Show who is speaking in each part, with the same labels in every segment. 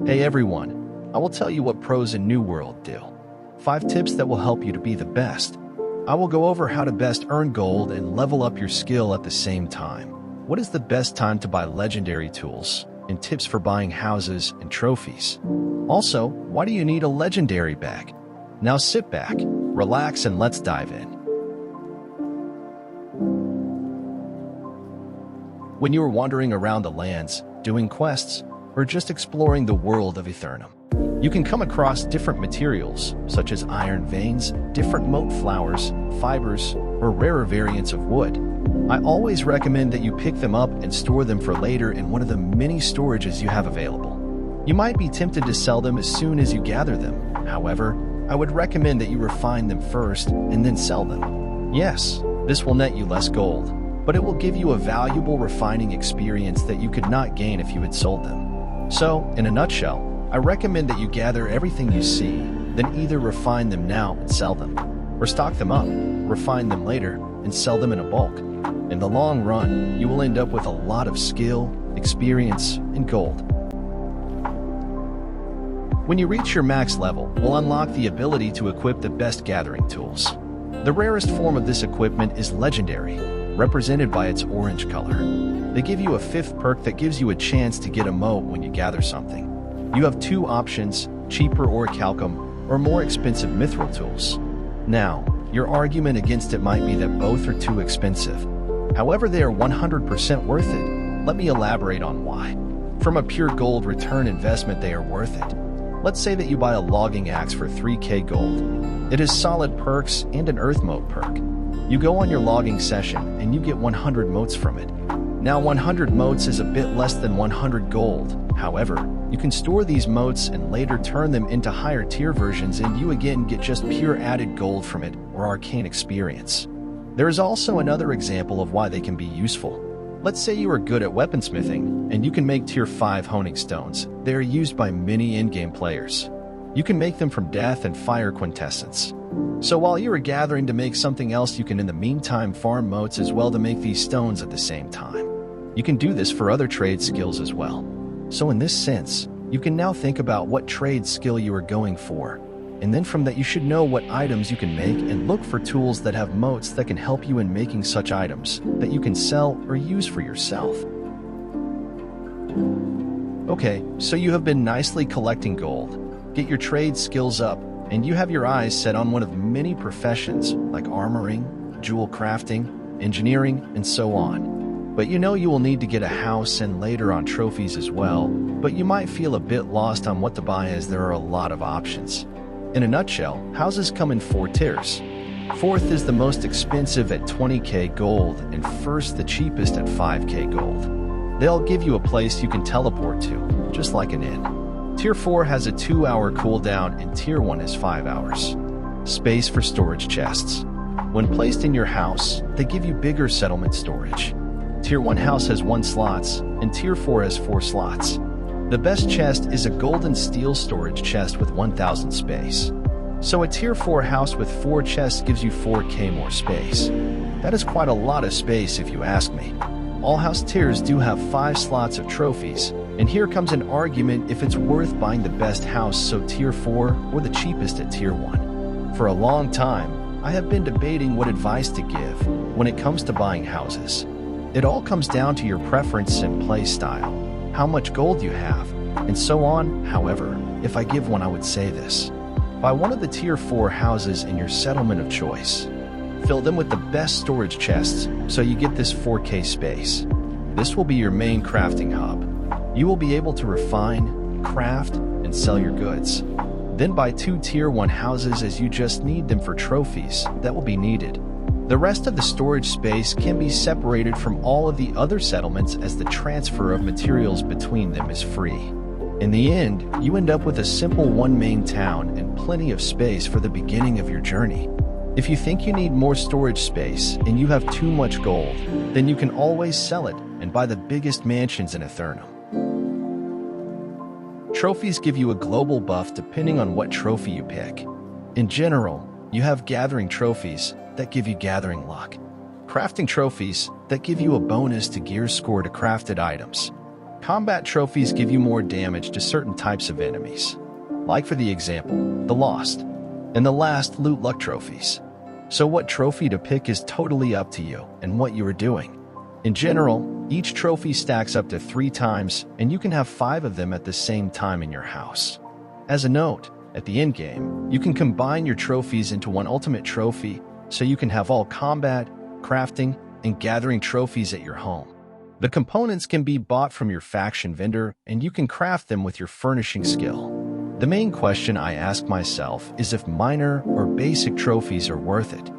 Speaker 1: Hey everyone, I will tell you what pros in New World do. 5 tips that will help you to be the best. I will go over how to best earn gold and level up your skill at the same time. What is the best time to buy legendary tools, and tips for buying houses and trophies. Also, why do you need a legendary bag? Now sit back, relax, and let's dive in. When you are wandering around the lands, doing quests, or just exploring the world of Aeternum, you can come across different materials, such as iron veins, different mote flowers, fibers, or rarer variants of wood. I always recommend that you pick them up and store them for later in one of the many storages you have available. You might be tempted to sell them as soon as you gather them. However, I would recommend that you refine them first and then sell them. Yes, this will net you less gold, but it will give you a valuable refining experience that you could not gain if you had sold them. So, in a nutshell, I recommend that you gather everything you see, then either refine them now and sell them, or stock them up, refine them later, and sell them in a bulk. In the long run, you will end up with a lot of skill, experience, and gold. When you reach your max level, you'll unlock the ability to equip the best gathering tools. The rarest form of this equipment is legendary, represented by its orange color. They give you a 5th perk that gives you a chance to get a mote when you gather something. You have 2 options, cheaper orichalcum or more expensive mithril tools. Now, your argument against it might be that both are too expensive. However, they are 100% worth it. Let me elaborate on why. From a pure gold return investment, they are worth it. Let's say that you buy a logging axe for 3k gold. It has solid perks and an earth mote perk. You go on your logging session and you get 100 motes from it. Now 100 motes is a bit less than 100 gold. However, you can store these motes and later turn them into higher tier versions and you again get just pure added gold from it or arcane experience. There is also another example of why they can be useful. Let's say you are good at weaponsmithing and you can make tier 5 honing stones. They are used by many in-game players. You can make them from death and fire quintessence. So while you are gathering to make something else, you can in the meantime farm motes as well to make these stones at the same time. You can do this for other trade skills as well. So in this sense, you can now think about what trade skill you are going for. And then from that you should know what items you can make and look for tools that have motes that can help you in making such items that you can sell or use for yourself. Okay, so you have been nicely collecting gold. Get your trade skills up, and you have your eyes set on one of many professions like armoring, jewel crafting, engineering, and so on. But you know you will need to get a house and later on trophies as well, but you might feel a bit lost on what to buy as there are a lot of options. In a nutshell, houses come in 4 tiers. 4th is the most expensive at 20k gold and 1st the cheapest at 5k gold. They'll give you a place you can teleport to, just like an inn. Tier 4 has a 2-hour cooldown and Tier 1 is 5 hours. Space for storage chests. When placed in your house, they give you bigger settlement storage. Tier 1 house has 1 slots, and Tier 4 has 4 slots. The best chest is a gold and steel storage chest with 1000 space. So a Tier 4 house with 4 chests gives you 4k more space. That is quite a lot of space if you ask me. All house tiers do have 5 slots of trophies, and here comes an argument if it's worth buying the best house, so Tier 4 or the cheapest at Tier 1. For a long time, I have been debating what advice to give when it comes to buying houses. It all comes down to your preference and play style, how much gold you have, and so on. However, if I give one, I would say this. Buy one of the Tier 4 houses in your settlement of choice. Fill them with the best storage chests so you get this 4k space. This will be your main crafting hub. You will be able to refine, craft, and sell your goods. Then buy 2 Tier 1 houses as you just need them for trophies that will be needed. The rest of the storage space can be separated from all of the other settlements as the transfer of materials between them is free. In the end, you end up with a simple 1 main town and plenty of space for the beginning of your journey. If you think you need more storage space and you have too much gold, then you can always sell it and buy the biggest mansions in Aeternum. Trophies give you a global buff depending on what trophy you pick. In general, you have gathering trophies that give you gathering luck, crafting trophies that give you a bonus to gear score to crafted items, Combat trophies give you more damage to certain types of enemies, like for the example, the Lost, and the Last Loot Luck trophies. So what trophy to pick is totally up to you and what you are doing. In general, each trophy stacks up to 3 times, and you can have 5 of them at the same time in your house. As a note, at the end game, you can combine your trophies into one ultimate trophy, so you can have all combat, crafting, and gathering trophies at your home. The components can be bought from your faction vendor, and you can craft them with your furnishing skill. The main question I ask myself is if minor or basic trophies are worth it.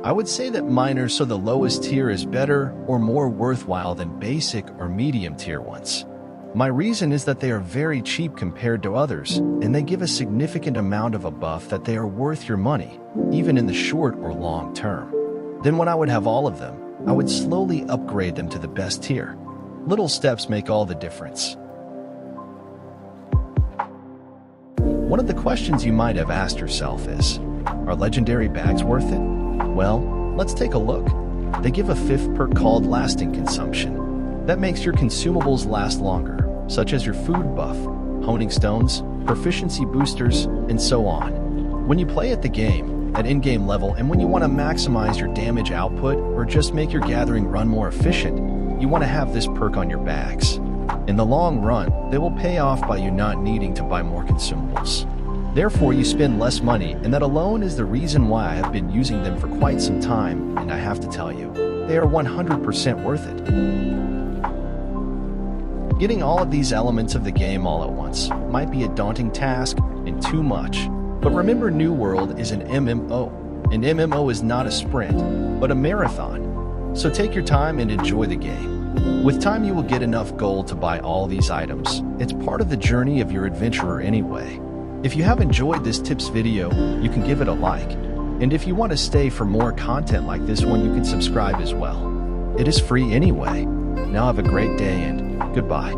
Speaker 1: I would say that minor, so the lowest tier, is better or more worthwhile than basic or medium tier ones. My reason is that they are very cheap compared to others, and they give a significant amount of a buff that they are worth your money, even in the short or long term. Then when I would have all of them, I would slowly upgrade them to the best tier. Little steps make all the difference. One of the questions you might have asked yourself is, are legendary bags worth it? Well, let's take a look. They give a 5th perk called lasting consumption. That makes your consumables last longer, such as your food buff, honing stones, proficiency boosters, and so on. When you play at the game, at in-game level, and when you want to maximize your damage output or just make your gathering run more efficient, you want to have this perk on your bags. In the long run, they will pay off by you not needing to buy more consumables. Therefore, you spend less money, and that alone is the reason why I have been using them for quite some time, and I have to tell you, they are 100% worth it. Getting all of these elements of the game all at once might be a daunting task and too much, but remember, New World is an MMO, and MMO is not a sprint, but a marathon. So take your time and enjoy the game. With time, you will get enough gold to buy all these items. It's part of the journey of your adventurer anyway. If you have enjoyed this tips video, you can give it a like. And if you want to stay for more content like this one, you can subscribe as well. It is free anyway. Now have a great day and goodbye.